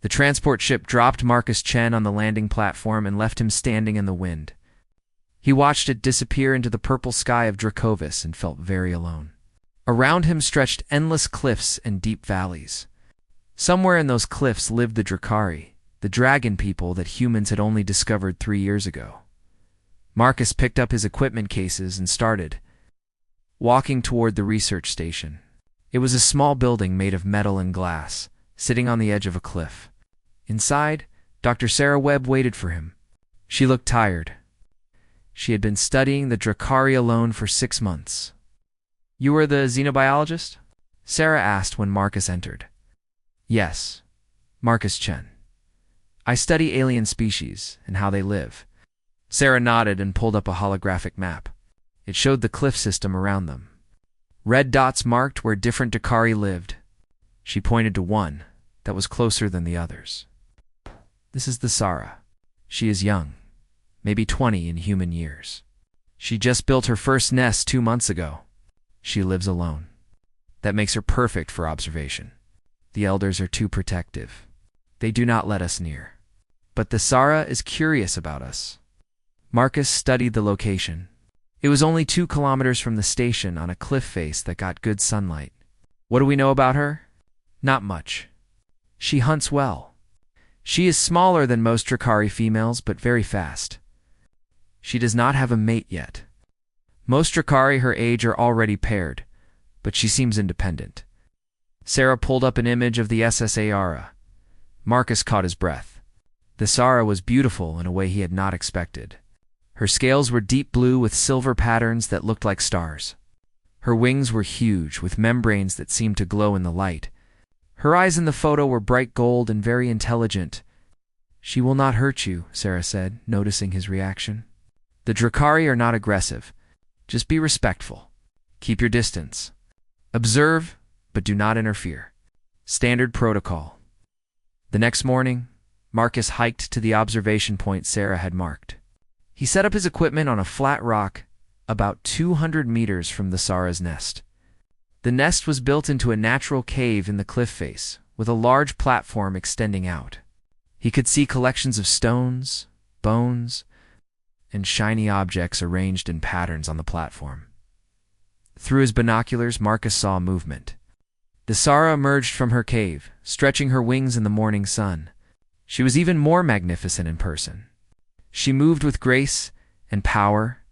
The transport ship dropped Marcus Chen on the landing platform and left him standing in the wind. He watched it disappear into the purple sky of Dracovis and felt very alone. Around him stretched endless cliffs and deep valleys. Somewhere in those cliffs lived the Drakari, the dragon people that humans had only discovered 3 years ago. Marcus picked up his equipment cases and started walking toward the research station. It was a small building made of metal and glass, sitting on the edge of a cliff. Inside, Dr. Sarah Webb waited for him. She looked tired. She had been studying the Drakari alone for 6 months. "You are the xenobiologist?" Sarah asked when Marcus entered. "Yes, Marcus Chen. I study alien species and how they live." Sarah nodded and pulled up a holographic map. It showed the cliff system around them. Red dots marked where different Drakari lived. She pointed to one that was closer than the others. "This is the Sarah. She is young, maybe 20 in human years. She just built her first nest 2 months ago. She lives alone. That makes her perfect for observation. The elders are too protective. They do not let us near. But the Sarah is curious about us." Marcus studied the location. It was only 2 kilometers from the station on a cliff face that got good sunlight. "What do we know about her?" "Not much. She hunts well. She is smaller than most Drakari females, but very fast. She does not have a mate yet. Most Drakari her age are already paired, but she seems independent." Sarah pulled up an image of the SSARA. Marcus caught his breath. The Sarah was beautiful in a way he had not expected. Her scales were deep blue with silver patterns that looked like stars. Her wings were huge, with membranes that seemed to glow in the light. Her eyes in the photo were bright gold and very intelligent. "She will not hurt you," Sarah said, noticing his reaction. "The Drakari are not aggressive. Just be respectful. Keep your distance. Observe, but do not interfere. Standard protocol." The next morning, Marcus hiked to the observation point Sarah had marked. He set up his equipment on a flat rock about 200 meters from the Sarah's nest. The nest was built into a natural cave in the cliff face, with a large platform extending out. He could see collections of stones, bones, and shiny objects arranged in patterns on the platform. Through his binoculars, Marcus saw movement. The Sarah emerged from her cave, stretching her wings in the morning sun. She was even more magnificent in person. She moved with grace and power,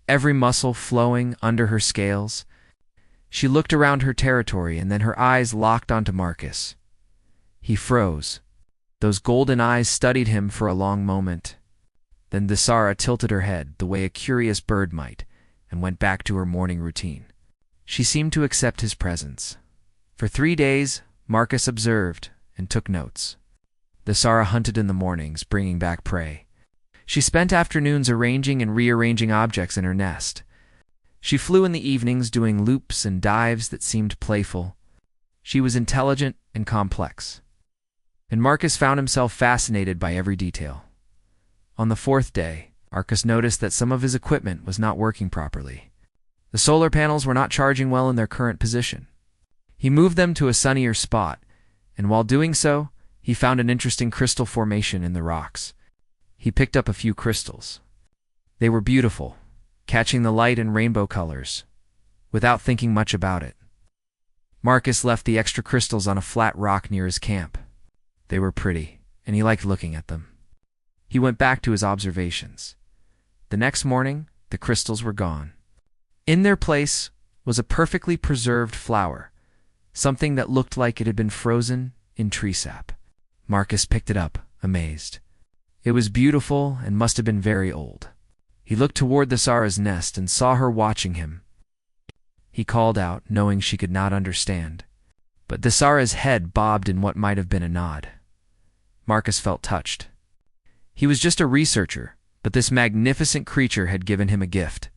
every muscle flowing under her scales. She looked around her territory, and then her eyes locked onto Marcus. He froze. Those golden eyes studied him for a long moment. Then the Sarah tilted her head the way a curious bird might and went back to her morning routine. She seemed to accept his presence. For 3 days, Marcus observed and took notes. The Sarah hunted in the mornings, bringing back prey. She spent afternoons arranging and rearranging objects in her nest. She flew in the evenings, doing loops and dives that seemed playful. She was intelligent and complex. And Marcus found himself fascinated by every detail. On the 4th day, Marcus noticed that some of his equipment was not working properly. The solar panels were not charging well in their current position. He moved them to a sunnier spot, and while doing so, he found an interesting crystal formation in the rocks. He picked up a few crystals. They were beautiful, catching the light in rainbow colors, without thinking much about it. Marcus left the extra crystals on a flat rock near his camp. They were pretty, and he liked looking at them. He went back to his observations. The next morning, the crystals were gone. In their place was a perfectly preserved flower, something that looked like it had been frozen in tree sap. Marcus picked it up, amazed. It was beautiful and must have been very old. He looked toward the Sarah's nest and saw her watching him. He called out, knowing she could not understand. But the Sarah's head bobbed in what might have been a nod. Marcus felt touched. He was just a researcher, but this magnificent creature had given him a gift.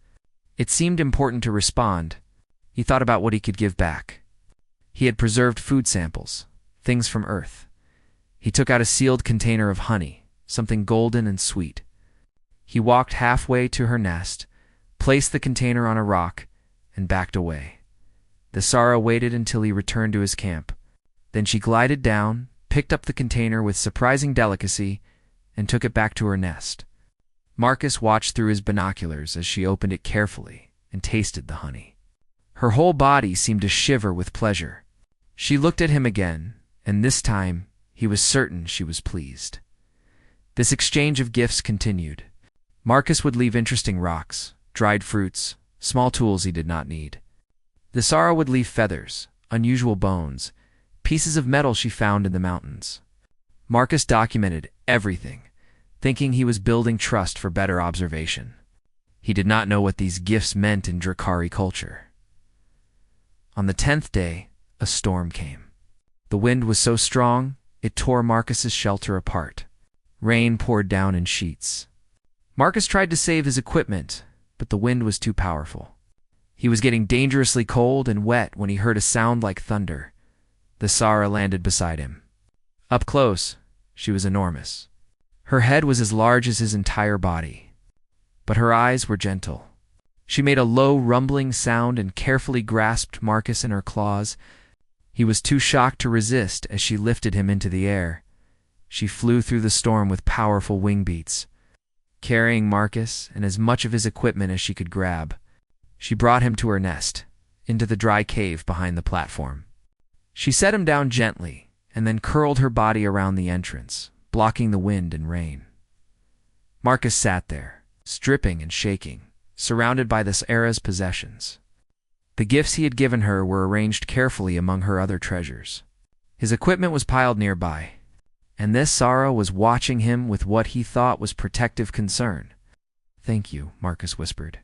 It seemed important to respond. He thought about what he could give back. He had preserved food samples, things from Earth. He took out a sealed container of honey, something golden and sweet. He walked halfway to her nest, placed the container on a rock, and backed away. The Sarah waited until he returned to his camp. Then she glided down, picked up the container with surprising delicacy and took it back to her nest. Marcus watched through his binoculars as she opened it carefully and tasted the honey. Her whole body seemed to shiver with pleasure. She looked at him again, and this time he was certain she was pleased. This exchange of gifts continued. Marcus would leave interesting rocks, dried fruits, small tools he did not need. The Sara would leave feathers, unusual bones, pieces of metal she found in the mountains. Marcus documented everything, thinking he was building trust for better observation. He did not know what these gifts meant in Drakari culture. On the 10th day, a storm came. The wind was so strong, it tore Marcus's shelter apart. Rain poured down in sheets. Marcus tried to save his equipment, but the wind was too powerful. He was getting dangerously cold and wet when he heard a sound like thunder. The Sara landed beside him. Up close, she was enormous. Her head was as large as his entire body, but her eyes were gentle. She made a low, rumbling sound and carefully grasped Marcus in her claws. He was too shocked to resist as she lifted him into the air. She flew through the storm with powerful wing beats, carrying Marcus and as much of his equipment as she could grab. She brought him to her nest, into the dry cave behind the platform. She set him down gently and then curled her body around the entrance, blocking the wind and rain. Marcus sat there, stripping and shaking, surrounded by the Sara's possessions. The gifts he had given her were arranged carefully among her other treasures. His equipment was piled nearby, and this Sara was watching him with what he thought was protective concern. "Thank you," Marcus whispered.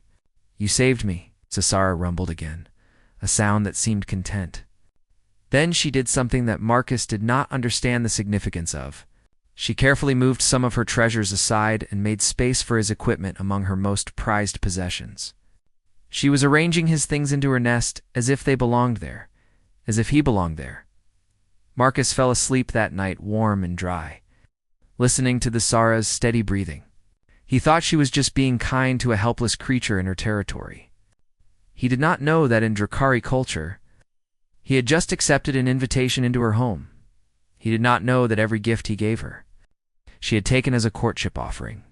"You saved me," Sara rumbled again, a sound that seemed content. Then she did something that Marcus did not understand the significance of. She carefully moved some of her treasures aside and made space for his equipment among her most prized possessions. She was arranging his things into her nest as if they belonged there, as if he belonged there. Marcus fell asleep that night warm and dry, listening to the Sara's steady breathing. He thought she was just being kind to a helpless creature in her territory. He did not know that in Drakari culture, he had just accepted an invitation into her home. He did not know that every gift he gave her, she had taken as a courtship offering.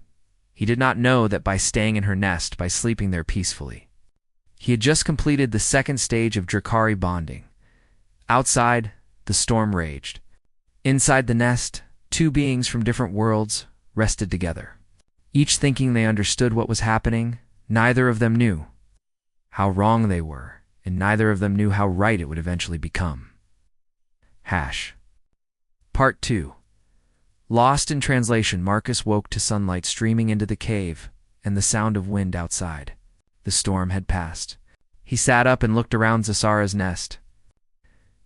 He did not know that by staying in her nest, by sleeping there peacefully, he had just completed the second stage of Drakari bonding. Outside, the storm raged. Inside the nest, two beings from different worlds rested together. Each thinking they understood what was happening, neither of them knew how wrong they were, and neither of them knew how right it would eventually become. Part 2. Lost in translation, Marcus woke to sunlight streaming into the cave and the sound of wind outside. The storm had passed. He sat up and looked around Sara's nest.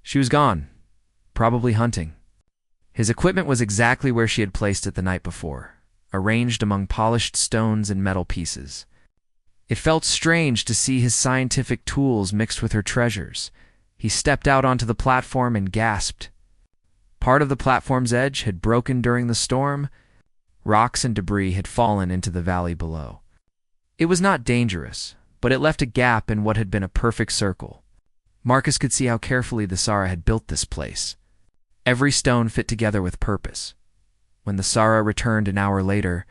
She was gone, probably hunting. His equipment was exactly where she had placed it the night before, arranged among polished stones and metal pieces. It felt strange to see his scientific tools mixed with her treasures. He stepped out onto the platform and gasped. Part of the platform's edge had broken during the storm. Rocks and debris had fallen into the valley below. It was not dangerous, but it left a gap in what had been a perfect circle. Marcus could see how carefully the Sara had built this place. Every stone fit together with purpose. When the Sara returned an hour later,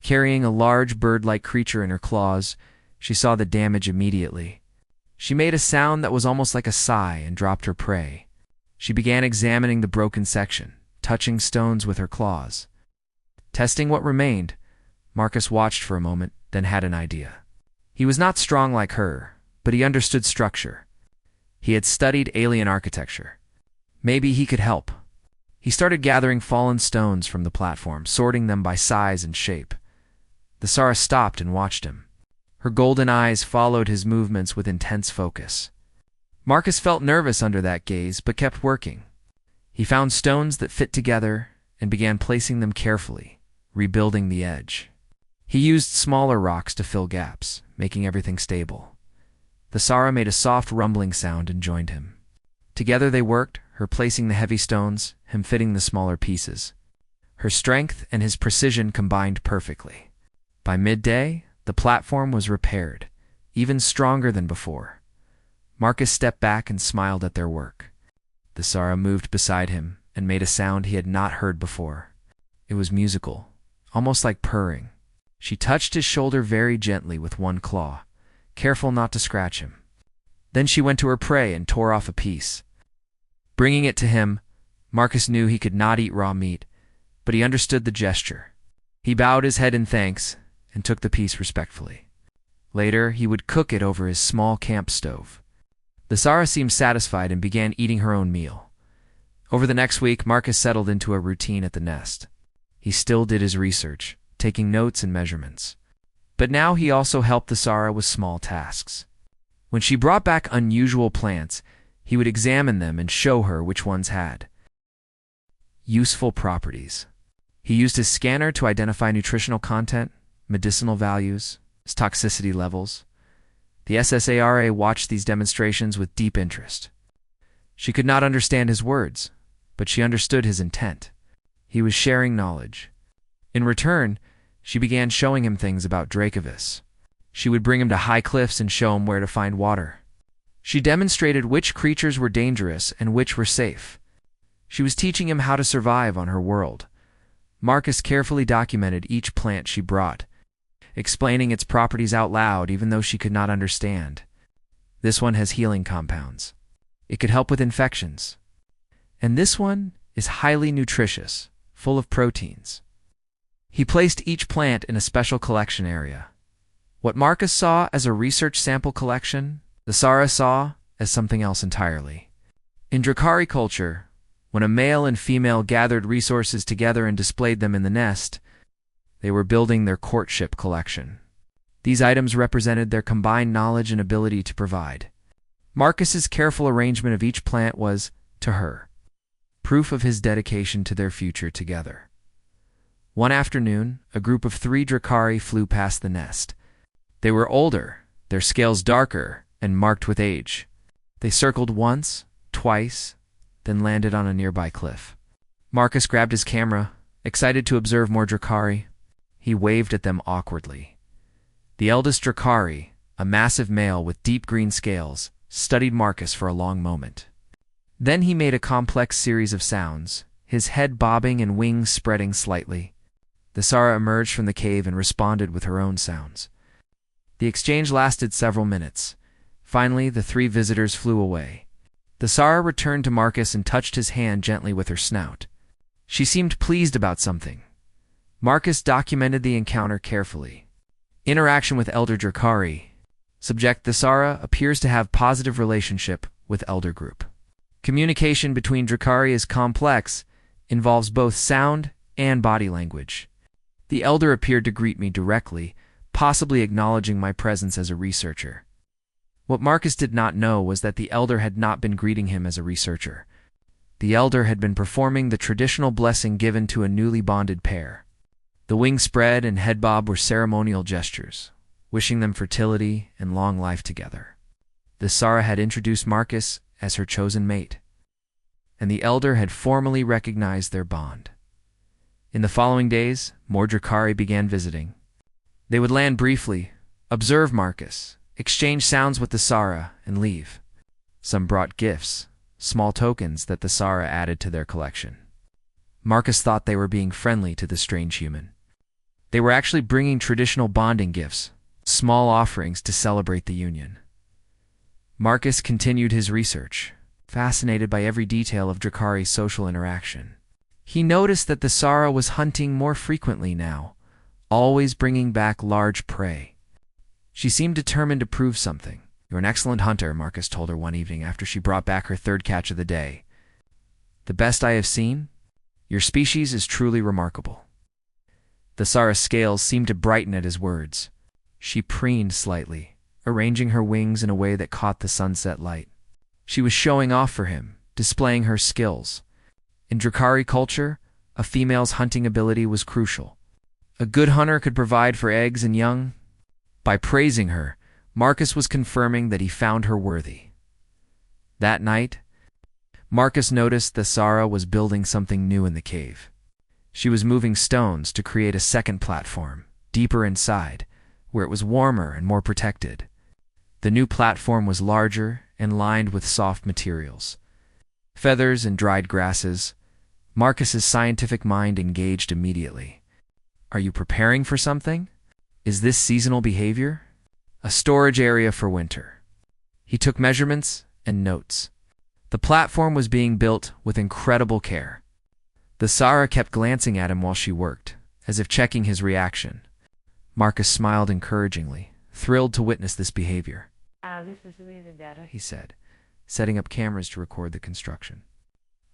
carrying a large bird-like creature in her claws, she saw the damage immediately. She made a sound that was almost like a sigh and dropped her prey. She began examining the broken section, touching stones with her claws. Testing what remained, Marcus watched for a moment, then had an idea. He was not strong like her, but he understood structure. He had studied alien architecture. Maybe he could help. He started gathering fallen stones from the platform, sorting them by size and shape. The Sara stopped and watched him. Her golden eyes followed his movements with intense focus. Marcus felt nervous under that gaze, but kept working. He found stones that fit together and began placing them carefully, rebuilding the edge. He used smaller rocks to fill gaps, making everything stable. The Sara made a soft rumbling sound and joined him. Together they worked, her placing the heavy stones, him fitting the smaller pieces. Her strength and his precision combined perfectly. By midday, the platform was repaired, even stronger than before. Marcus stepped back and smiled at their work. The Sara moved beside him, and made a sound he had not heard before. It was musical, almost like purring. She touched his shoulder very gently with one claw, careful not to scratch him. Then she went to her prey and tore off a piece. Bringing it to him, Marcus knew he could not eat raw meat, but he understood the gesture. He bowed his head in thanks and took the piece respectfully. Later, he would cook it over his small camp stove. The Sara seemed satisfied and began eating her own meal. Over the next week, Marcus settled into a routine at the nest. He still did his research, taking notes and measurements. But now he also helped the Sara with small tasks. When she brought back unusual plants, he would examine them and show her which ones had useful properties. He used his scanner to identify nutritional content, medicinal values, toxicity levels. The SSARA watched these demonstrations with deep interest. She could not understand his words, but she understood his intent. He was sharing knowledge. In return, she began showing him things about Dracovis. She would bring him to high cliffs and show him where to find water. She demonstrated which creatures were dangerous and which were safe. She was teaching him how to survive on her world. Marcus carefully documented each plant she brought, explaining its properties out loud even though she could not understand. This one has healing compounds. It could help with infections. And this one is highly nutritious, full of proteins. He placed each plant in a special collection area. What Marcus saw as a research sample collection, the Sara saw as something else entirely. In Drakari culture, when a male and female gathered resources together and displayed them in the nest, they were building their courtship collection. These items represented their combined knowledge and ability to provide. Marcus's careful arrangement of each plant was, to her, proof of his dedication to their future together. One afternoon, a group of 3 Drakari flew past the nest. They were older, their scales darker, and marked with age. They circled once, twice, then landed on a nearby cliff. Marcus grabbed his camera, excited to observe more Drakari. He waved at them awkwardly. The eldest Drakari, a massive male with deep green scales, studied Marcus for a long moment. Then he made a complex series of sounds, his head bobbing and wings spreading slightly. The Sara emerged from the cave and responded with her own sounds. The exchange lasted several minutes. Finally, the 3 visitors flew away. The Sara returned to Marcus and touched his hand gently with her snout. She seemed pleased about something. Marcus documented the encounter carefully. Interaction with Elder Drakari. Subject: the Sara appears to have positive relationship with Elder Group. Communication between Drakari is complex, involves both sound and body language. The Elder appeared to greet me directly, possibly acknowledging my presence as a researcher. What Marcus did not know was that the Elder had not been greeting him as a researcher. The Elder had been performing the traditional blessing given to a newly bonded pair. The wing spread and head bob were ceremonial gestures, wishing them fertility and long life together. The Sara had introduced Marcus as her chosen mate, and the Elder had formally recognized their bond. In the following days, more Drakari began visiting. They would land briefly, observe Marcus, exchange sounds with the Sara, and leave. Some brought gifts, small tokens that the Sara added to their collection. Marcus thought they were being friendly to the strange human. They were actually bringing traditional bonding gifts, small offerings to celebrate the union. Marcus continued his research, fascinated by every detail of Drakari's social interaction. He noticed that the Sara was hunting more frequently now, always bringing back large prey. She seemed determined to prove something. "You're an excellent hunter," Marcus told her one evening after she brought back her 3rd catch of the day. "The best I have seen? Your species is truly remarkable." The Sara's scales seemed to brighten at his words. She preened slightly, arranging her wings in a way that caught the sunset light. She was showing off for him, displaying her skills. In Drakari culture, a female's hunting ability was crucial. A good hunter could provide for eggs and young. By praising her, Marcus was confirming that he found her worthy. That night, Marcus noticed the Sara was building something new in the cave. She was moving stones to create a second platform, deeper inside, where it was warmer and more protected. The new platform was larger and lined with soft materials. Feathers and dried grasses, Marcus's scientific mind engaged immediately. Are you preparing for something? Is this seasonal behavior? A storage area for winter. He took measurements and notes. The platform was being built with incredible care. The Sara kept glancing at him while she worked, as if checking his reaction. Marcus smiled encouragingly, thrilled to witness this behavior. This is really the data, He said, setting up cameras to record the construction.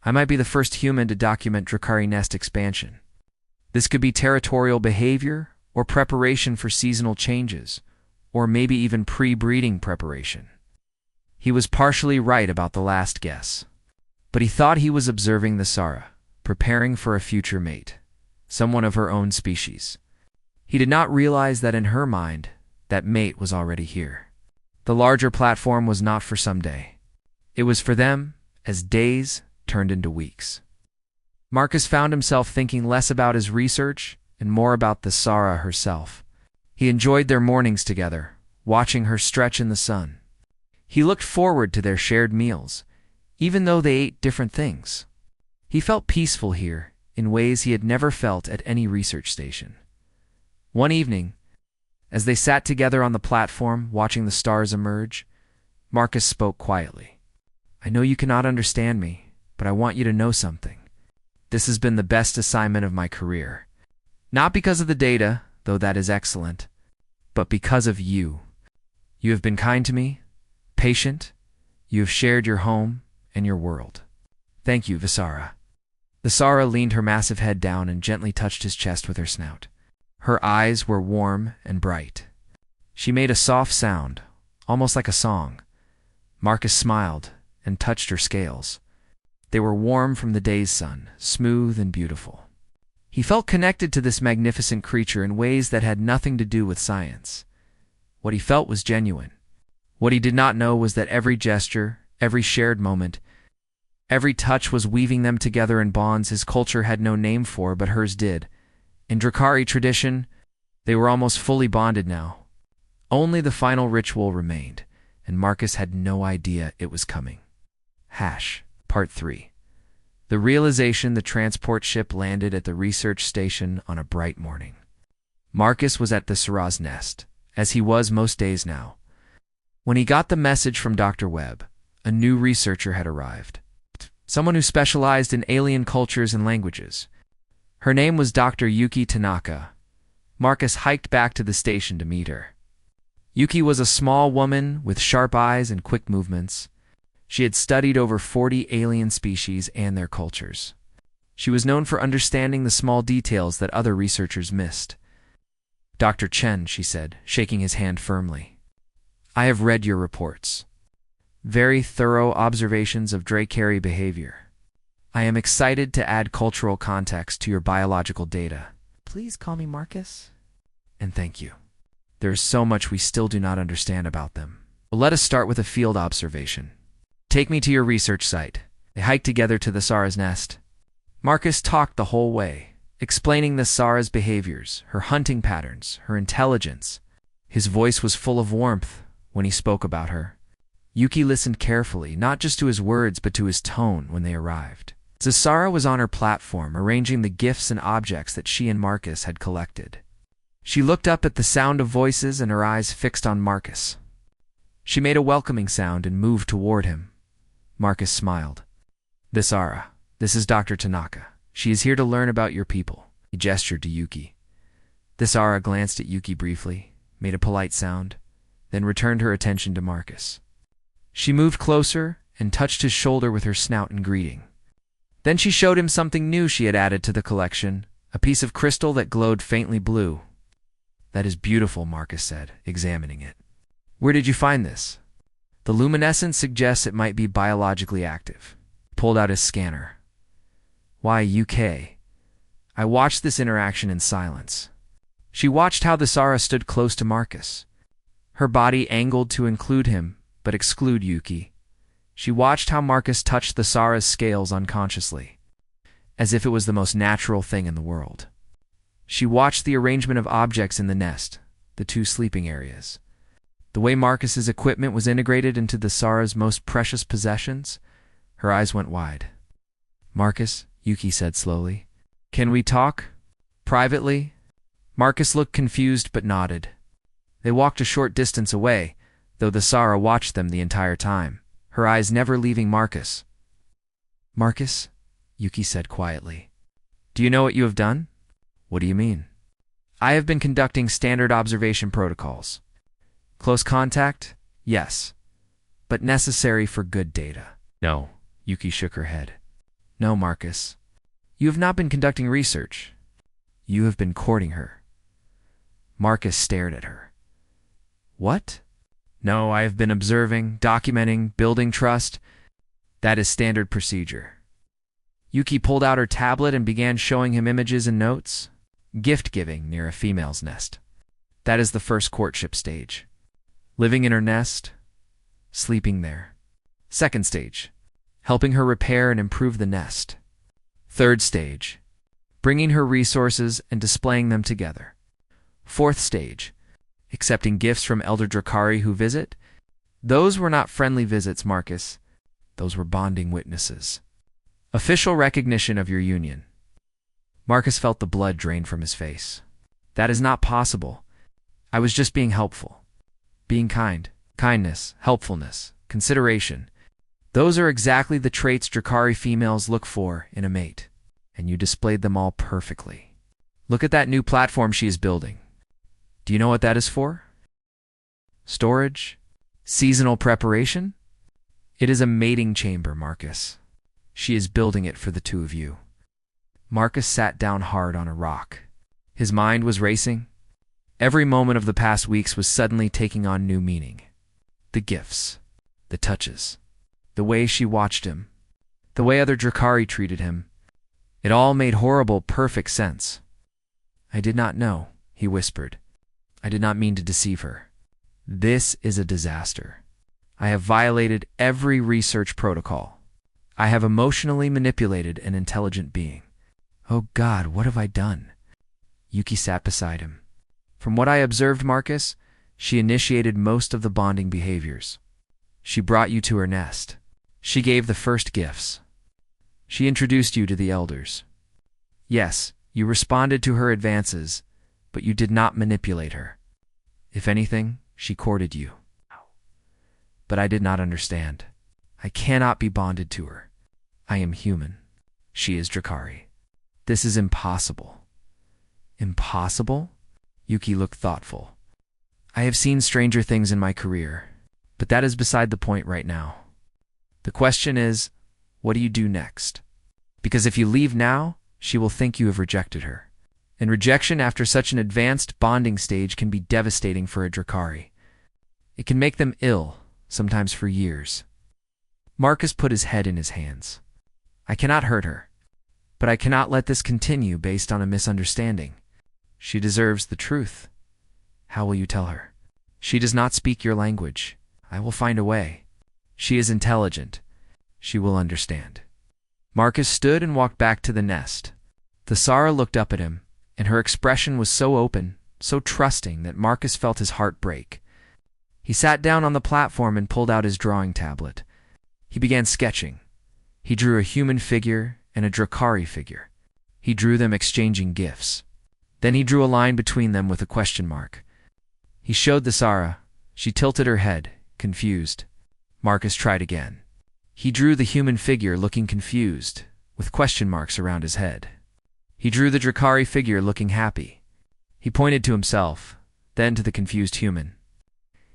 I might be the first human to document Drakari nest expansion. This could be territorial behavior or preparation for seasonal changes, or maybe even pre-breeding preparation. He was partially right about the last guess, but he thought he was observing the Sara, preparing for a future mate, someone of her own species. He did not realize that in her mind, that mate was already here. The larger platform was not for someday. It was for them as days turned into weeks. Marcus found himself thinking less about his research and more about the Sara herself. He enjoyed their mornings together, watching her stretch in the sun. He looked forward to their shared meals, even though they ate different things. He felt peaceful here in ways he had never felt at any research station. One evening, as they sat together on the platform watching the stars emerge, Marcus spoke quietly. I know you cannot understand me, but I want you to know something. This has been the best assignment of my career. Not because of the data, though that is excellent, but because of you. You have been kind to me, patient, you have shared your home and your world. Thank you, Visara. The Sara leaned her massive head down and gently touched his chest with her snout. Her eyes were warm and bright. She made a soft sound, almost like a song. Marcus smiled and touched her scales. They were warm from the day's sun, smooth and beautiful. He felt connected to this magnificent creature in ways that had nothing to do with science. What he felt was genuine. What he did not know was that every gesture, every shared moment, every touch was weaving them together in bonds his culture had no name for, but hers did. In Drakari tradition, they were almost fully bonded now. Only the final ritual remained, and Marcus had no idea it was coming. Part 3. The realization the transport ship landed at the research station on a bright morning. Marcus was at the Sara's nest, as he was most days now. When he got the message from Dr. Webb, a new researcher had arrived. Someone who specialized in alien cultures and languages. Her name was Dr. Yuki Tanaka. Marcus hiked back to the station to meet her. Yuki was a small woman with sharp eyes and quick movements. She had studied over 40 alien species and their cultures. She was known for understanding the small details that other researchers missed. Dr. Chen, she said, shaking his hand firmly. I have read your reports. Very thorough observations of Drakari behavior. I am excited to add cultural context to your biological data. Please call me Marcus. And thank you. There is so much we still do not understand about them. Well, let us start with a field observation. Take me to your research site. They hiked together to the Sara's nest. Marcus talked the whole way, explaining the Sara's behaviors, her hunting patterns, her intelligence. His voice was full of warmth when he spoke about her. Yuki listened carefully, not just to his words but to his tone when they arrived. Sara was on her platform, arranging the gifts and objects that she and Marcus had collected. She looked up at the sound of voices and her eyes fixed on Marcus. She made a welcoming sound and moved toward him. Marcus smiled. Visara, this is Dr. Tanaka. She is here to learn about your people. He gestured to Yuki. Visara glanced at Yuki briefly, made a polite sound, then returned her attention to Marcus. She moved closer and touched his shoulder with her snout in greeting. Then she showed him something new she had added to the collection, a piece of crystal that glowed faintly blue. That is beautiful, Marcus said, examining it. Where did you find this? The luminescence suggests it might be biologically active. He pulled out his scanner. Why, UK? I watched this interaction in silence. She watched how the Sara stood close to Marcus. Her body angled to include him, but exclude Yuki. She watched how Marcus touched the Sara's scales unconsciously, as if it was the most natural thing in the world. She watched the arrangement of objects in the nest, the two sleeping areas. The way Marcus's equipment was integrated into the Sara's most precious possessions. Her eyes went wide. Marcus, Yuki said slowly. Can we talk? Privately? Marcus looked confused but nodded. They walked a short distance away, though the Sara watched them the entire time, her eyes never leaving Marcus. Marcus, Yuki said quietly. Do you know what you have done? What do you mean? I have been conducting standard observation protocols. Close contact? Yes. But necessary for good data. No, Yuki shook her head. No, Marcus. You have not been conducting research. You have been courting her. Marcus stared at her. What? No, I have been observing, documenting, building trust. That is standard procedure. Yuki pulled out her tablet and began showing him images and notes. Gift-giving near a female's nest. That is the first courtship stage. Living in her nest, sleeping there. Second stage, helping her repair and improve the nest. Third stage, bringing her resources and displaying them together. Fourth stage, accepting gifts from elder Drakari who visit. Those were not friendly visits, Marcus. Those were bonding witnesses. Official recognition of your union. Marcus felt the blood drain from his face. That is not possible. I was just being helpful. Being kind. Kindness, helpfulness, consideration. Those are exactly the traits Drakari females look for in a mate. And you displayed them all perfectly. Look at that new platform she is building. Do you know what that is for? Storage? Seasonal preparation? It is a mating chamber, Marcus. She is building it for the two of you. Marcus sat down hard on a rock. His mind was racing. Every moment of the past weeks was suddenly taking on new meaning. The gifts, the touches, the way she watched him, the way other Drakari treated him. It all made horrible, perfect sense. I did not know, he whispered. I did not mean to deceive her. This is a disaster. I have violated every research protocol. I have emotionally manipulated an intelligent being. Oh God, what have I done? Yuki sat beside him. From what I observed, Marcus, she initiated most of the bonding behaviors. She brought you to her nest. She gave the first gifts. She introduced you to the elders. Yes, you responded to her advances, but you did not manipulate her. If anything, she courted you. But I did not understand. I cannot be bonded to her. I am human. She is Drakari. This is impossible. Impossible? Yuki looked thoughtful. I have seen stranger things in my career, but that is beside the point right now. The question is, what do you do next? Because if you leave now, she will think you have rejected her. And rejection after such an advanced bonding stage can be devastating for a Drakari. It can make them ill, sometimes for years. Marcus put his head in his hands. I cannot hurt her, but I cannot let this continue based on a misunderstanding. She deserves the truth. How will you tell her? She does not speak your language. I will find a way. She is intelligent. She will understand. Marcus stood and walked back to the nest. The Sara looked up at him, and her expression was so open, so trusting that Marcus felt his heart break. He sat down on the platform and pulled out his drawing tablet. He began sketching. He drew a human figure and a Drakari figure. He drew them exchanging gifts. Then he drew a line between them with a question mark. He showed the Sara. She tilted her head, confused. Marcus tried again. He drew the human figure looking confused, with question marks around his head. He drew the Drakari figure looking happy. He pointed to himself, then to the confused human.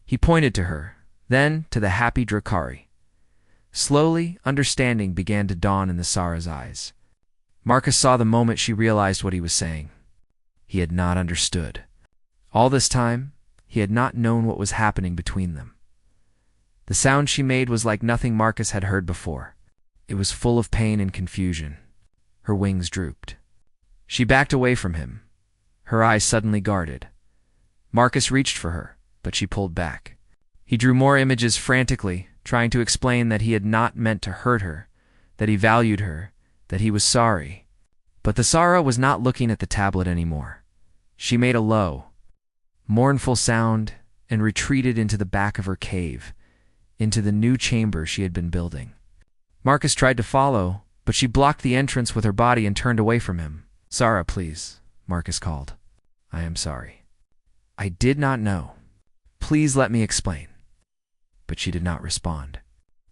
He pointed to her, then to the happy Drakari. Slowly, understanding began to dawn in the Sara's eyes. Marcus saw the moment she realized what he was saying. He had not understood. All this time, he had not known what was happening between them. The sound she made was like nothing Marcus had heard before. It was full of pain and confusion. Her wings drooped. She backed away from him, her eyes suddenly guarded. Marcus reached for her, but she pulled back. He drew more images frantically, trying to explain that he had not meant to hurt her, that he valued her, that he was sorry. But the Sara was not looking at the tablet anymore. She made a low, mournful sound and retreated into the back of her cave, into the new chamber she had been building. Marcus tried to follow, but she blocked the entrance with her body and turned away from him. "Sarah, please," Marcus called. "I am sorry. I did not know. Please let me explain." But she did not respond.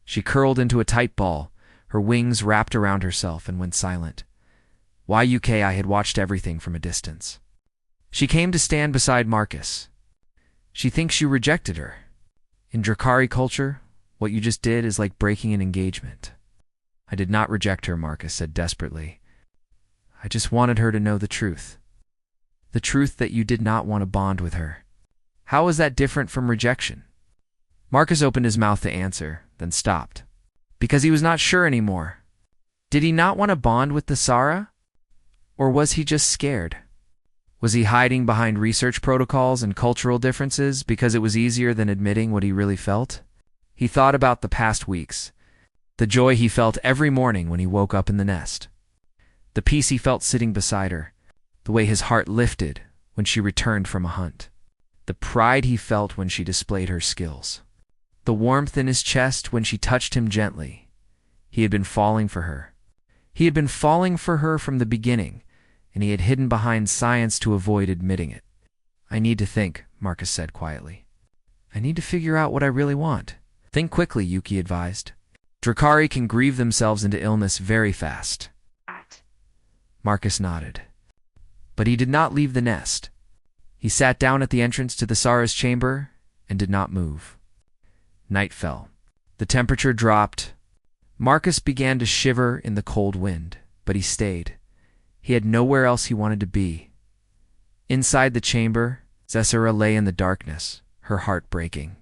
She curled into a tight ball, her wings wrapped around herself, and went silent. YUKI had watched everything from a distance. She came to stand beside Marcus. "She thinks you rejected her. In Drakari culture, what you just did is like breaking an engagement." "I did not reject her," Marcus said desperately. "I just wanted her to know the truth. The truth that you did not want to bond with her." "How is that different from rejection?" Marcus opened his mouth to answer, then stopped. Because he was not sure anymore. Did he not want to bond with the Sarah? Or was he just scared? Was he hiding behind research protocols and cultural differences because it was easier than admitting what he really felt? He thought about the past weeks, the joy he felt every morning when he woke up in the nest, the peace he felt sitting beside her, the way his heart lifted when she returned from a hunt, the pride he felt when she displayed her skills, the warmth in his chest when she touched him gently. He had been falling for her. He had been falling for her from the beginning, and he had hidden behind science to avoid admitting it. "I need to think," Marcus said quietly. "I need to figure out what I really want." "Think quickly," Yuki advised. "Drakari can grieve themselves into illness very fast." Marcus nodded. But he did not leave the nest. He sat down at the entrance to the Sarah's chamber and did not move. Night fell. The temperature dropped. Marcus began to shiver in the cold wind, but he stayed. He had nowhere else he wanted to be. Inside the chamber, Zessara lay in the darkness, her heart breaking.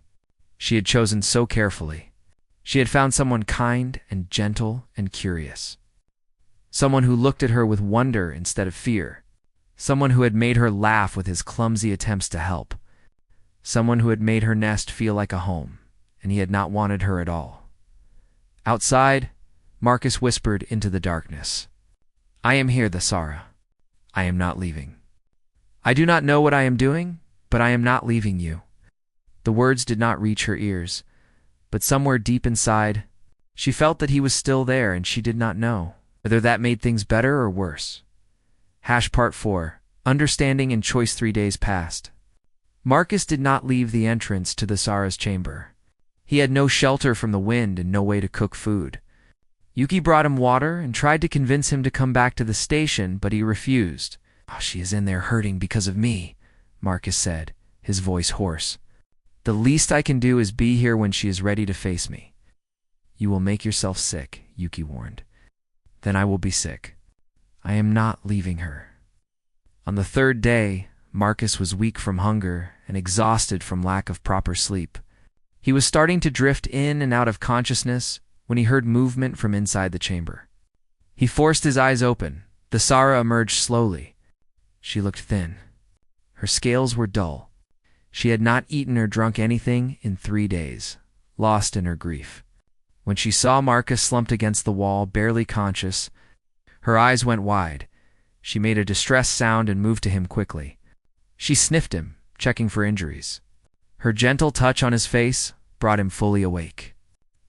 She had chosen so carefully. She had found someone kind and gentle and curious. Someone who looked at her with wonder instead of fear. Someone who had made her laugh with his clumsy attempts to help. Someone who had made her nest feel like a home, and he had not wanted her at all. Outside, Marcus whispered into the darkness. "I am here, the Sarah. I am not leaving. I do not know what I am doing, but I am not leaving you." The words did not reach her ears, but somewhere deep inside, she felt that he was still there, and she did not know whether that made things better or worse. Part 4. Understanding and Choice 3 days passed. Marcus did not leave the entrance to the Sarah's chamber. He had no shelter from the wind and no way to cook food. Yuki brought him water and tried to convince him to come back to the station, but he refused. "Oh, she is in there hurting because of me," Marcus said, his voice hoarse. "The least I can do is be here when she is ready to face me." "You will make yourself sick," Yuki warned. "Then I will be sick. I am not leaving her." On the third day, Marcus was weak from hunger and exhausted from lack of proper sleep. He was starting to drift in and out of consciousness when he heard movement from inside the chamber. He forced his eyes open. The Sarah emerged slowly. She looked thin. Her scales were dull. She had not eaten or drunk anything in 3 days, lost in her grief. When she saw Marcus slumped against the wall, barely conscious, her eyes went wide. She made a distressed sound and moved to him quickly. She sniffed him, checking for injuries. Her gentle touch on his face brought him fully awake.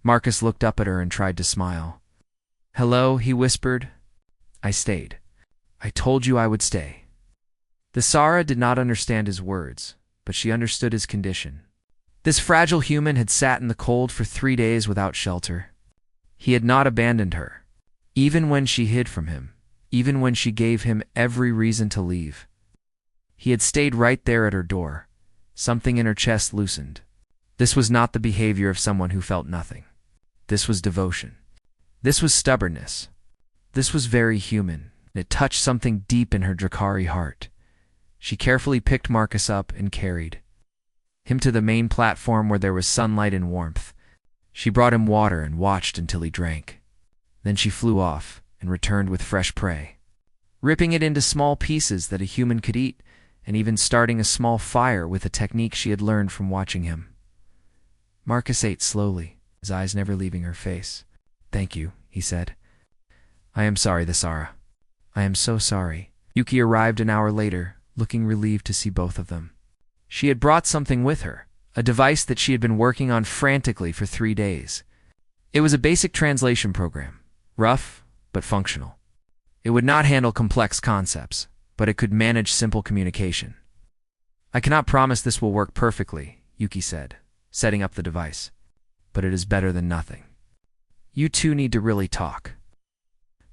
Marcus looked up at her and tried to smile. "Hello," he whispered. "I stayed. I told you I would stay." The Sarah did not understand his words, but she understood his condition. This fragile human had sat in the cold for 3 days without shelter. He had not abandoned her, even when she hid from him, even when she gave him every reason to leave. He had stayed right there at her door. Something in her chest loosened. This was not the behavior of someone who felt nothing. This was devotion. This was stubbornness. This was very human. It touched something deep in her Drakari heart. She carefully picked Marcus up and carried him to the main platform where there was sunlight and warmth. She brought him water and watched until he drank. Then she flew off and returned with fresh prey, ripping it into small pieces that a human could eat, and even starting a small fire with a technique she had learned from watching him. Marcus ate slowly, his eyes never leaving her face. "Thank you," he said. "I am sorry, the Sarah. I am so sorry." Yuki arrived an hour later, looking relieved to see both of them. She had brought something with her, a device that she had been working on frantically for 3 days. It was a basic translation program, rough, but functional. It would not handle complex concepts, but it could manage simple communication. I cannot promise this will work perfectly, Yuki said, setting up the device, but it is better than nothing. You two need to really talk.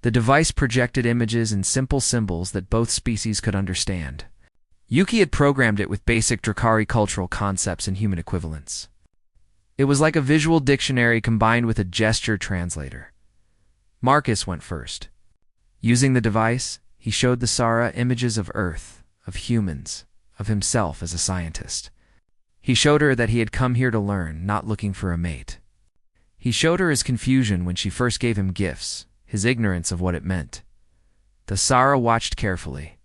The device projected images and simple symbols that both species could understand. Yuki had programmed it with basic Drakari cultural concepts and human equivalents. It was like a visual dictionary combined with a gesture translator. Marcus went first. Using the device, he showed the Sara images of Earth, of humans, of himself as a scientist. He showed her that he had come here to learn, not looking for a mate. He showed her his confusion when she first gave him gifts, his ignorance of what it meant. The Sara watched carefully.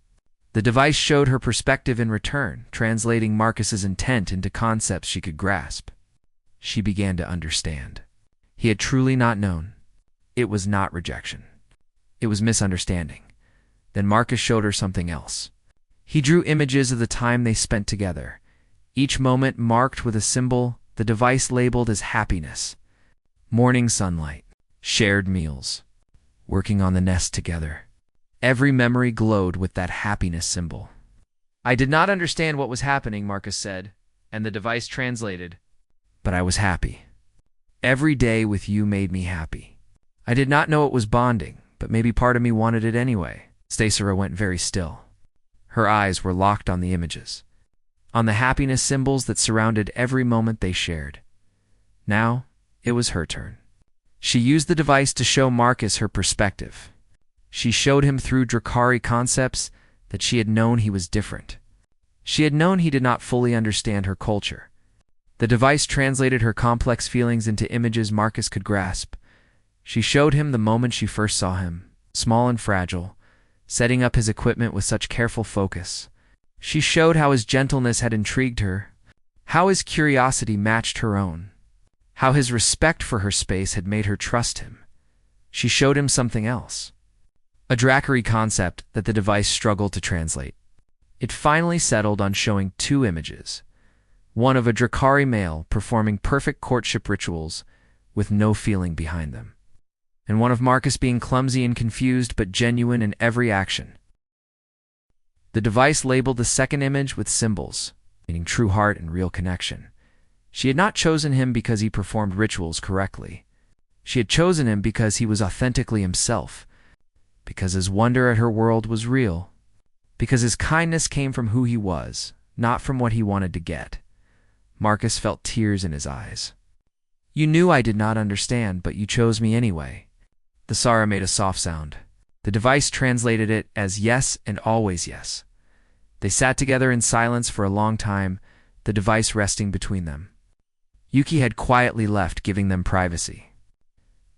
The device showed her perspective in return, translating Marcus's intent into concepts she could grasp. She began to understand. He had truly not known. It was not rejection. It was misunderstanding. Then Marcus showed her something else. He drew images of the time they spent together, each moment marked with a symbol the device labeled as happiness. Morning sunlight, shared meals, working on the nest together. Every memory glowed with that happiness symbol. I did not understand what was happening, Marcus said, and the device translated, but I was happy. Every day with you made me happy. I did not know it was bonding, but maybe part of me wanted it anyway. Stasera went very still. Her eyes were locked on the images, on the happiness symbols that surrounded every moment they shared. Now, it was her turn. She used the device to show Marcus her perspective. She showed him through Drakari concepts that she had known he was different. She had known he did not fully understand her culture. The device translated her complex feelings into images Marcus could grasp. She showed him the moment she first saw him, small and fragile, setting up his equipment with such careful focus. She showed how his gentleness had intrigued her, how his curiosity matched her own, how his respect for her space had made her trust him. She showed him something else, a Drakari concept that the device struggled to translate. It finally settled on showing two images, one of a Drakari male performing perfect courtship rituals with no feeling behind them, and one of Marcus being clumsy and confused but genuine in every action. The device labeled the second image with symbols, meaning true heart and real connection. She had not chosen him because he performed rituals correctly. She had chosen him because he was authentically himself, because his wonder at her world was real, because his kindness came from who he was, not from what he wanted to get. Marcus felt tears in his eyes. You knew I did not understand, but you chose me anyway. The Sara made a soft sound. The device translated it as yes and always yes. They sat together in silence for a long time, the device resting between them. Yuki had quietly left, giving them privacy.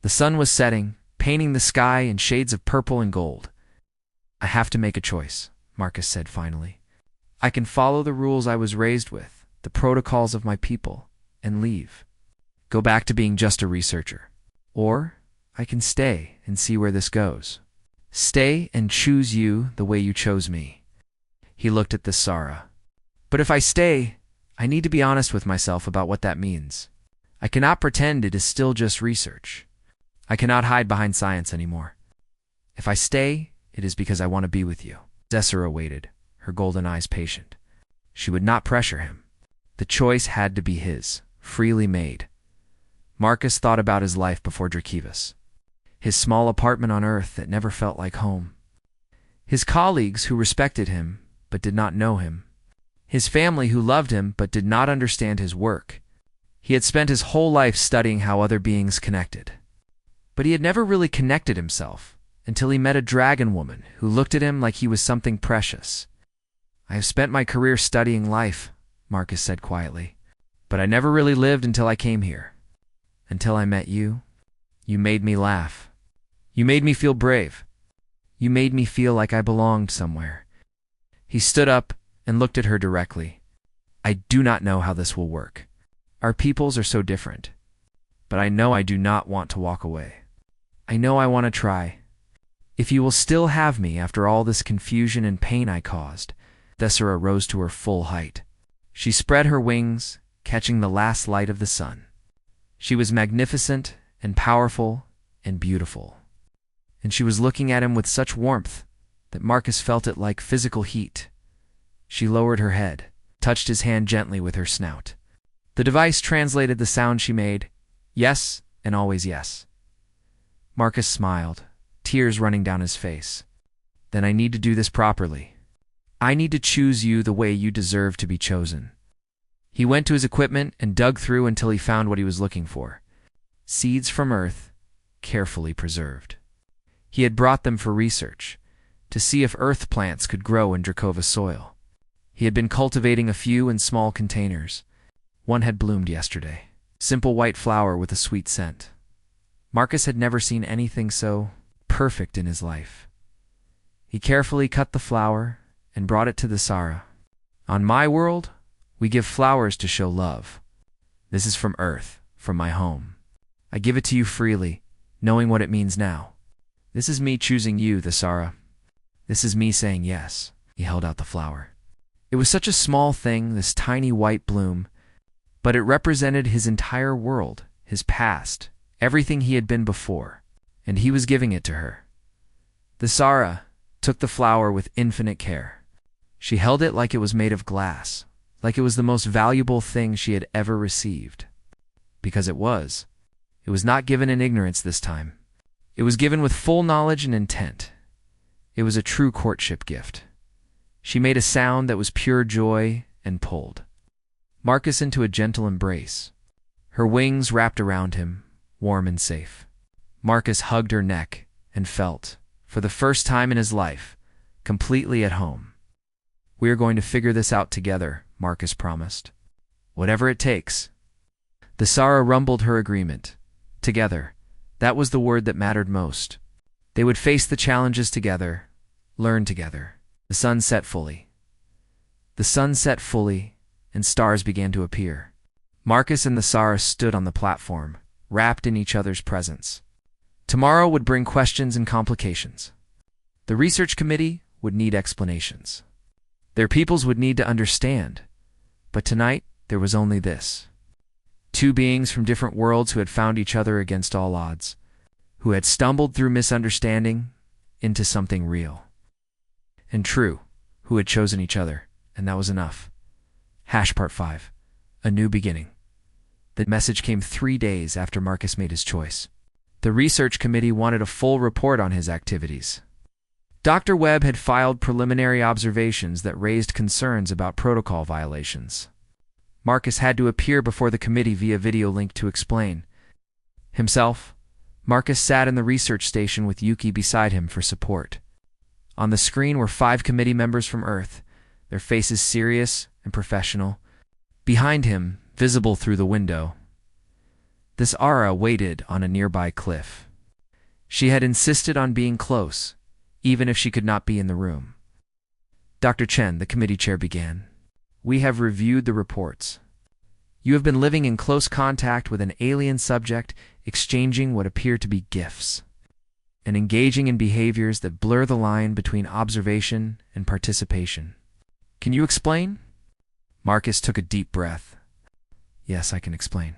The sun was setting, painting the sky in shades of purple and gold. I have to make a choice, Marcus said finally. I can follow the rules I was raised with, the protocols of my people, and leave. Go back to being just a researcher. Or I can stay and see where this goes. Stay and choose you the way you chose me. He looked at the Sara. But if I stay, I need to be honest with myself about what that means. I cannot pretend it is still just research. I cannot hide behind science anymore. If I stay, it is because I want to be with you. Zessera waited, her golden eyes patient. She would not pressure him. The choice had to be his, freely made. Marcus thought about his life before Drakivas. His small apartment on Earth that never felt like home. His colleagues who respected him but did not know him. His family who loved him but did not understand his work. He had spent his whole life studying how other beings connected. But he had never really connected himself until he met a dragon woman who looked at him like he was something precious. I have spent my career studying life, Marcus said quietly, but I never really lived until I came here. Until I met you. You made me laugh. You made me feel brave. You made me feel like I belonged somewhere. He stood up and looked at her directly. I do not know how this will work. Our peoples are so different. But I know I do not want to walk away. I know I want to try. If you will still have me after all this confusion and pain I caused. Thessera rose to her full height. She spread her wings, catching the last light of the sun. She was magnificent and powerful and beautiful. and she was looking at him with such warmth that Marcus felt it like physical heat. She lowered her head, touched his hand gently with her snout. The device translated the sound she made, yes, and always yes. Marcus smiled, tears running down his face. Then I need to do this properly. I need to choose you the way you deserve to be chosen. He went to his equipment and dug through until he found what he was looking for. Seeds from Earth, carefully preserved. He had brought them for research, to see if Earth plants could grow in Drakova soil. He had been cultivating a few in small containers. One had bloomed yesterday. Simple white flower with a sweet scent. Marcus had never seen anything so perfect in his life. He carefully cut the flower and brought it to the Sara. On my world, we give flowers to show love. This is from Earth, from my home. I give it to you freely, knowing what it means now. This is me choosing you, the Sara. This is me saying yes. He held out the flower. It was such a small thing, this tiny white bloom, but it represented his entire world, his past, everything he had been before, and he was giving it to her. The Sara took the flower with infinite care. She held it like it was made of glass, like it was the most valuable thing she had ever received. Because it was. It was not given in ignorance this time. It was given with full knowledge and intent. It was a true courtship gift. She made a sound that was pure joy and pulled Marcus into a gentle embrace. Her wings wrapped around him, warm and safe. Marcus hugged her neck and felt, for the first time in his life, completely at home. We are going to figure this out together, Marcus promised. Whatever it takes. The Sara rumbled her agreement. Together. That was the word that mattered most. They would face the challenges together, learn together. The sun set fully. The sun set fully, and stars began to appear. Marcus and the Sara stood on the platform, wrapped in each other's presence. Tomorrow would bring questions and complications. The research committee would need explanations. Their peoples would need to understand. But tonight, there was only this. Two beings from different worlds who had found each other against all odds, who had stumbled through misunderstanding into something real and true, who had chosen each other, and that was enough. Part 5. A new beginning. The message came 3 days after Marcus made his choice. The research committee wanted a full report on his activities. Dr. Webb had filed preliminary observations that raised concerns about protocol violations. Marcus had to appear before the committee via video link to explain. Himself, Marcus sat in the research station with Yuki beside him for support. On the screen were 5 committee members from Earth, their faces serious and professional. Behind him, visible through the window, this Ara waited on a nearby cliff. She had insisted on being close, even if she could not be in the room. Dr. Chen, the committee chair, began. We have reviewed the reports. You have been living in close contact with an alien subject, exchanging what appear to be gifts, and engaging in behaviors that blur the line between observation and participation. Can you explain? Marcus took a deep breath. Yes, I can explain.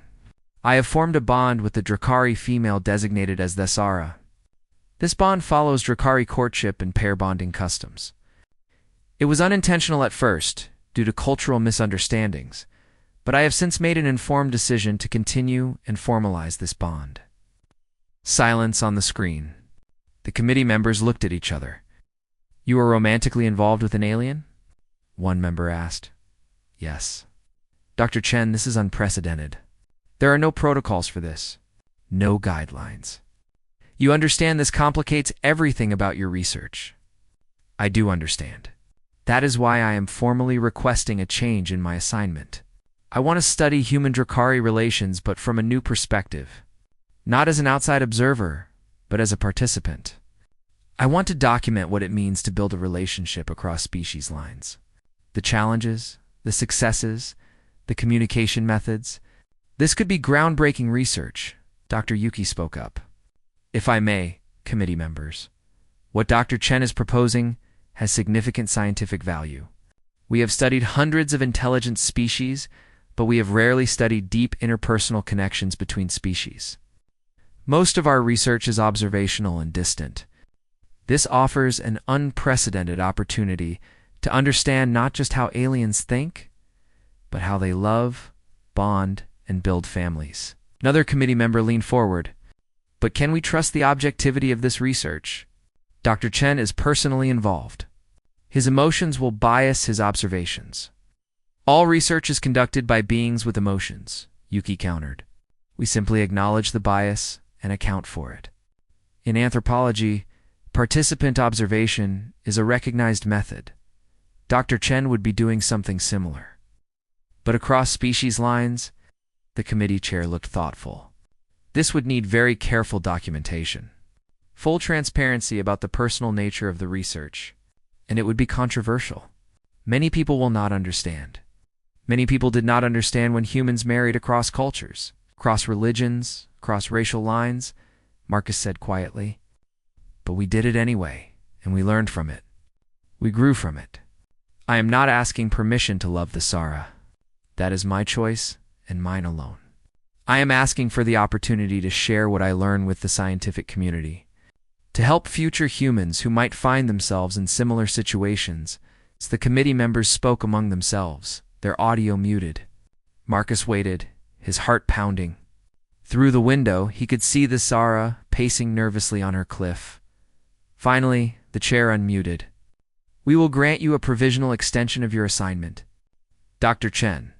I have formed a bond with the Drakari female designated as the Sara. This bond follows Drakari courtship and pair bonding customs. It was unintentional at first, due to cultural misunderstandings, but I have since made an informed decision to continue and formalize this bond. Silence on the screen. The committee members looked at each other. You are romantically involved with an alien? One member asked. Yes. Dr. Chen, this is unprecedented. There are no protocols for this. No guidelines. You understand this complicates everything about your research. I do understand. That is why I am formally requesting a change in my assignment. I want to study human-Drakari relations, but from a new perspective. Not as an outside observer, but as a participant. I want to document what it means to build a relationship across species lines. The challenges, the successes, the communication methods. This could be groundbreaking research, Dr. Yuki spoke up. If I may, committee members, what Dr. Chen is proposing has significant scientific value. We have studied hundreds of intelligent species, but we have rarely studied deep interpersonal connections between species. Most of our research is observational and distant, This offers an unprecedented opportunity to understand not just how aliens think, but how they love, bond, and build families. Another committee member leaned forward. But can we trust the objectivity of this research? Dr. Chen is personally involved. His emotions will bias his observations. All research is conducted by beings with emotions, Yuki countered. We simply acknowledge the bias and account for it. In anthropology, participant observation is a recognized method. Dr. Chen would be doing something similar. But across species lines, the committee chair looked thoughtful. This would need very careful documentation, full transparency about the personal nature of the research, and it would be controversial. Many people will not understand. Many people did not understand when humans married across cultures, across religions, across racial lines, Marcus said quietly. But we did it anyway, and we learned from it. We grew from it. I am not asking permission to love the Sara. That is my choice and mine alone. I am asking for the opportunity to share what I learn with the scientific community, to help future humans who might find themselves in similar situations. As the committee members spoke among themselves, their audio muted. Marcus waited, his heart pounding. Through the window, he could see the Sara pacing nervously on her cliff. Finally, the chair unmuted. We will grant you a provisional extension of your assignment. Dr. Chen,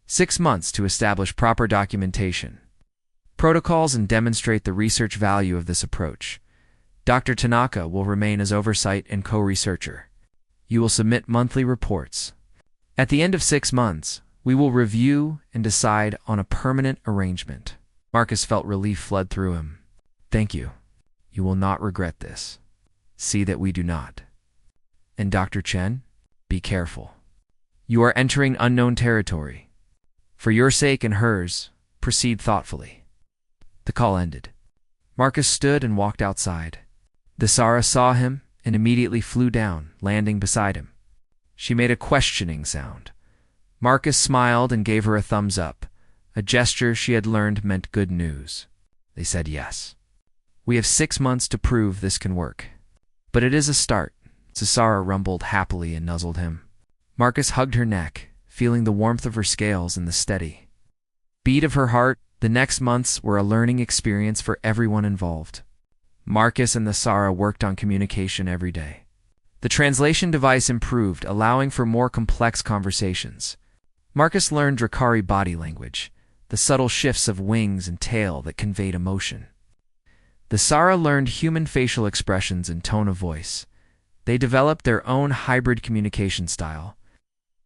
6 months to establish proper documentation, protocols, and demonstrate the research value of this approach. Dr. Tanaka will remain as oversight and co-researcher. You will submit monthly reports. At the end of 6 months, we will review and decide on a permanent arrangement. Marcus felt relief flood through him. Thank you. You will not regret this. See that we do not. And Dr. Chen, be careful. You are entering unknown territory. For your sake and hers, proceed thoughtfully. The call ended. Marcus stood and walked outside. The Sara saw him and immediately flew down, landing beside him. She made a questioning sound. Marcus smiled and gave her a thumbs up, a gesture she had learned meant good news. They said yes. We have 6 months to prove this can work. But it is a start. Sara rumbled happily and nuzzled him. Marcus hugged her neck, feeling the warmth of her scales and the steady beat of her heart. The next months were a learning experience for everyone involved. Marcus and the Sara worked on communication every day. The translation device improved, allowing for more complex conversations. Marcus learned Drakari body language, the subtle shifts of wings and tail that conveyed emotion. The Sara learned human facial expressions and tone of voice. They developed their own hybrid communication style,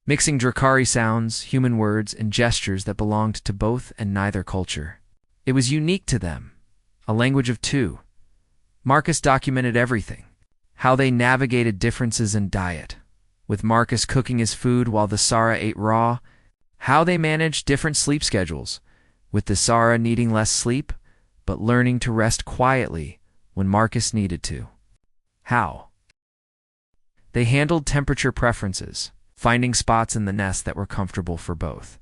mixing Drakari sounds, human words, and gestures that belonged to both and neither culture. It was unique to them, a language of two. Marcus documented everything, how they navigated differences in diet, with Marcus cooking his food while the Sara ate raw, how they managed different sleep schedules, with the Sara needing less sleep, but learning to rest quietly when Marcus needed to. How they handled temperature preferences, finding spots in the nest that were comfortable for both.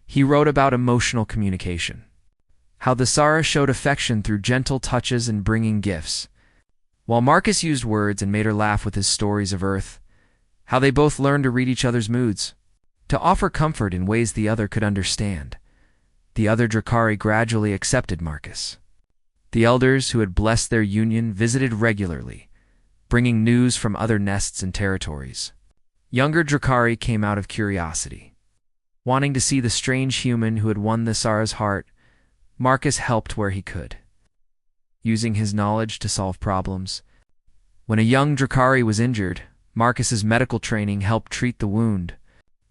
He wrote about emotional communication, how the Sara showed affection through gentle touches and bringing gifts, while Marcus used words and made her laugh with his stories of Earth, how they both learned to read each other's moods, to offer comfort in ways the other could understand. The other Drakari gradually accepted Marcus. The elders who had blessed their union visited regularly, bringing news from other nests and territories. Younger Drakari came out of curiosity. Wanting to see the strange human who had won the Sara's heart, Marcus helped where he could, using his knowledge to solve problems. When a young Drakari was injured, Marcus's medical training helped treat the wound.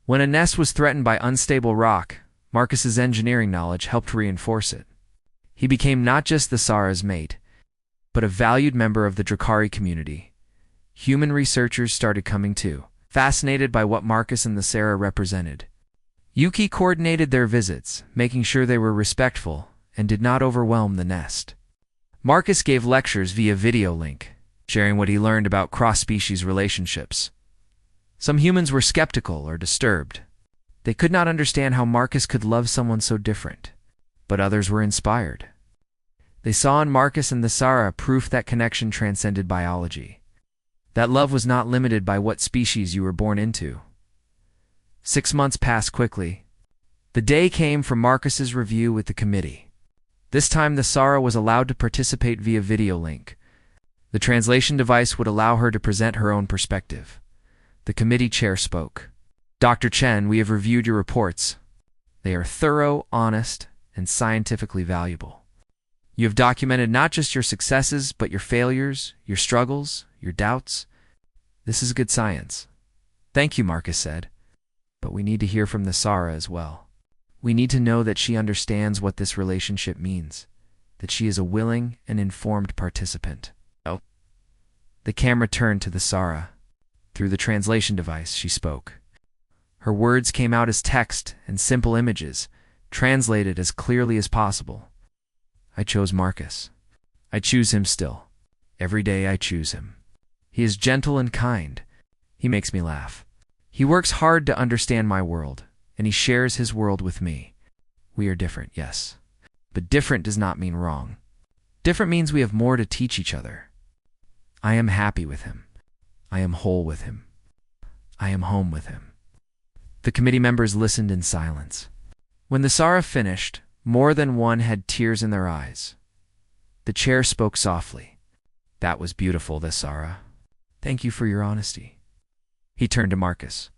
When a nest was threatened by unstable rock, Marcus's engineering knowledge helped reinforce it. He became not just the Sara's mate, but a valued member of the Drakari community. Human researchers started coming too, fascinated by what Marcus and the Sara represented. Yuki coordinated their visits, making sure they were respectful and did not overwhelm the nest. Marcus gave lectures via video link, sharing what he learned about cross-species relationships. Some humans were skeptical or disturbed. They could not understand how Marcus could love someone so different, but others were inspired. They saw in Marcus and the Sara proof that connection transcended biology. That love was not limited by what species you were born into. 6 months passed quickly. The day came for Marcus's review with the committee. This time the Sara was allowed to participate via video link. The translation device would allow her to present her own perspective. The committee chair spoke. Dr. Chen, we have reviewed your reports. They are thorough, honest, and scientifically valuable. You have documented not just your successes, but your failures, your struggles, your doubts. This is good science. Thank you, Marcus said. But we need to hear from the Sara as well. We need to know that she understands what this relationship means, that she is a willing and informed participant. Oh. The camera turned to the Sara. Through the translation device, she spoke. Her words came out as text and simple images, translated as clearly as possible. I chose Marcus. I choose him still. Every day I choose him. He is gentle and kind. He makes me laugh. He works hard to understand my world, and he shares his world with me. We are different, yes. But different does not mean wrong. Different means we have more to teach each other. I am happy with him. I am whole with him. I am home with him. The committee members listened in silence. When the Sara finished, more than one had tears in their eyes. The chair spoke softly. That was beautiful, the Sara. Thank you for your honesty. He turned to Marcus.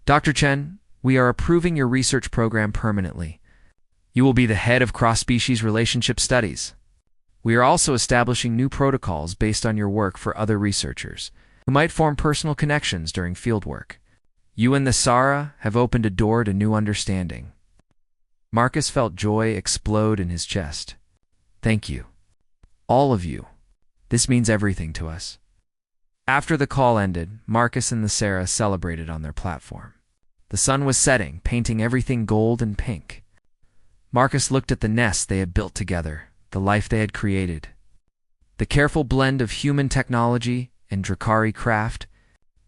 Dr. Chen, we are approving your research program permanently. You will be the head of cross-species relationship studies. We are also establishing new protocols based on your work for other researchers who might form personal connections during fieldwork. You and the Sara have opened a door to new understanding. Marcus felt joy explode in his chest. Thank you. All of you. This means everything to us. After the call ended, Marcus and the Sara celebrated on their platform. The sun was setting, painting everything gold and pink. Marcus looked at the nest they had built together, the life they had created. The careful blend of human technology and Drakari craft,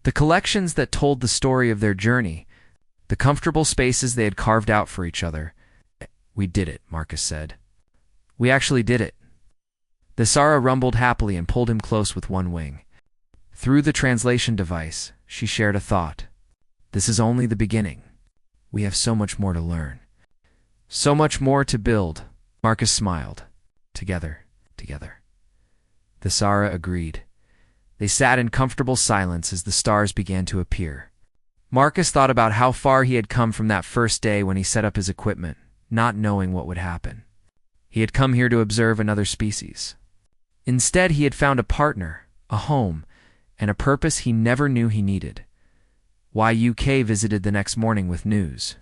the collections that told the story of their journey, the comfortable spaces they had carved out for each other. We did it, Marcus said. We actually did it. The Sara rumbled happily and pulled him close with one wing. Through the translation device, she shared a thought. This is only the beginning. We have so much more to learn. So much more to build. Marcus smiled. Together, together. The Sara agreed. They sat in comfortable silence as the stars began to appear. Marcus thought about how far he had come from that first day when he set up his equipment, not knowing what would happen. He had come here to observe another species. Instead, he had found a partner, a home, and a purpose he never knew he needed. YUK visited the next morning with news.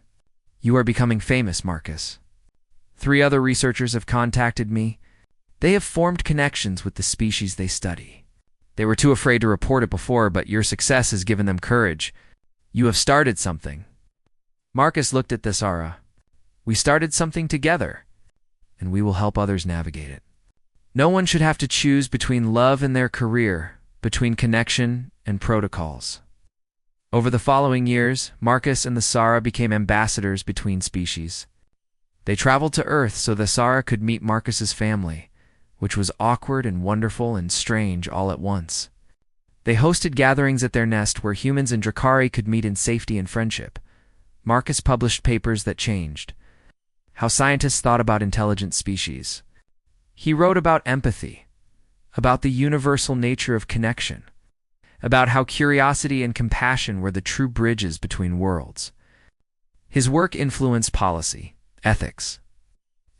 You are becoming famous, Marcus. 3 other researchers have contacted me. They have formed connections with the species they study. They were too afraid to report it before, but your success has given them courage. You have started something. Marcus looked at the Sara. We started something together, and we will help others navigate it. No one should have to choose between love and their career, between connection and protocols. Over the following years, Marcus and the Sara became ambassadors between species. They traveled to Earth so the Sara could meet Marcus's family, which was awkward and wonderful and strange all at once. They hosted gatherings at their nest where humans and Drakari could meet in safety and friendship. Marcus published papers that changed how scientists thought about intelligent species. He wrote about empathy, about the universal nature of connection, about how curiosity and compassion were the true bridges between worlds. His work influenced policy, ethics,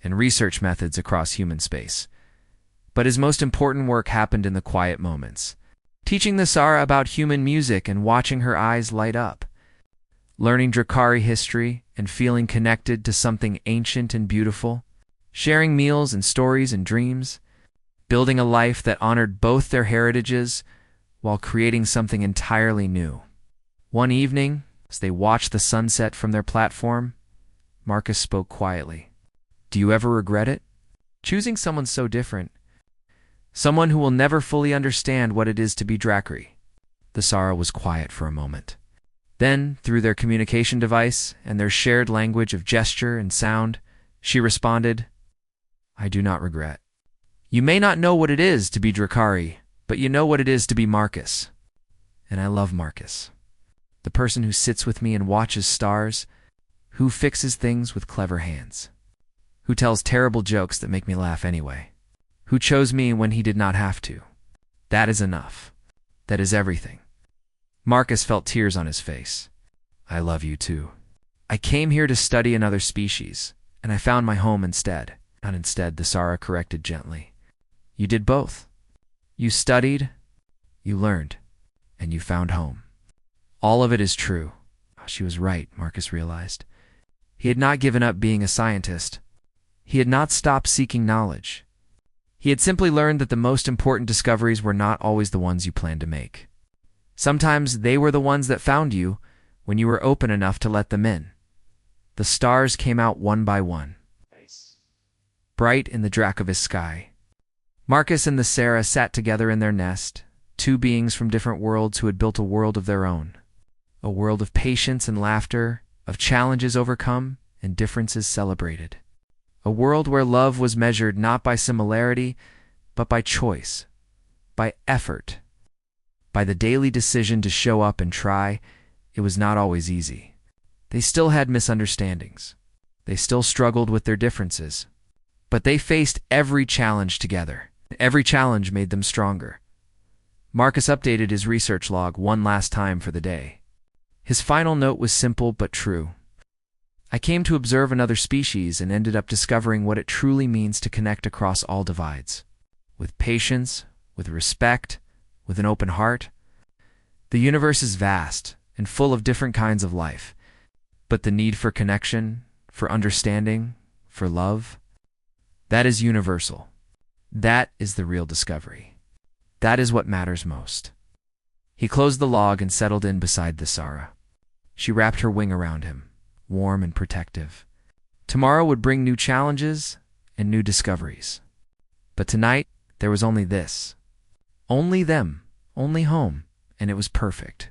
and research methods across human space. But his most important work happened in the quiet moments, teaching the Sara about human music and watching her eyes light up, learning Drakari history and feeling connected to something ancient and beautiful, sharing meals and stories and dreams, building a life that honored both their heritages while creating something entirely new. One evening, as they watched the sunset from their platform, Marcus spoke quietly. Do you ever regret it? Choosing someone so different. Someone who will never fully understand what it is to be Drakari. The Sara was quiet for a moment. Then, through their communication device and their shared language of gesture and sound, she responded, I do not regret. You may not know what it is to be Drakari, but you know what it is to be Marcus. And I love Marcus. The person who sits with me and watches stars, who fixes things with clever hands, who tells terrible jokes that make me laugh anyway, who chose me when he did not have to. That is enough. That is everything. Marcus felt tears on his face. I love you too. I came here to study another species, and I found my home instead. Not instead, the Sara corrected gently. You did both. You studied, you learned, and you found home. All of it is true. She was right, Marcus realized. He had not given up being a scientist. He had not stopped seeking knowledge. He had simply learned that the most important discoveries were not always the ones you planned to make. Sometimes they were the ones that found you when you were open enough to let them in. The stars came out one by one, bright in the Dracovis sky. Marcus and the Sarah sat together in their nest, two beings from different worlds who had built a world of their own. A world of patience and laughter, of challenges overcome and differences celebrated. A world where love was measured not by similarity, but by choice, by effort, by the daily decision to show up and try. It was not always easy. They still had misunderstandings. They still struggled with their differences. But they faced every challenge together. Every challenge made them stronger. Marcus updated his research log one last time for the day. His final note was simple but true. I came to observe another species and ended up discovering what it truly means to connect across all divides. With patience, with respect, with an open heart. The universe is vast and full of different kinds of life, but the need for connection, for understanding, for love, that is universal. That is the real discovery. That is what matters most. He closed the log and settled in beside the Sara. She wrapped her wing around him, warm and protective. Tomorrow would bring new challenges and new discoveries. But tonight, there was only this. Only them, only home, and it was perfect.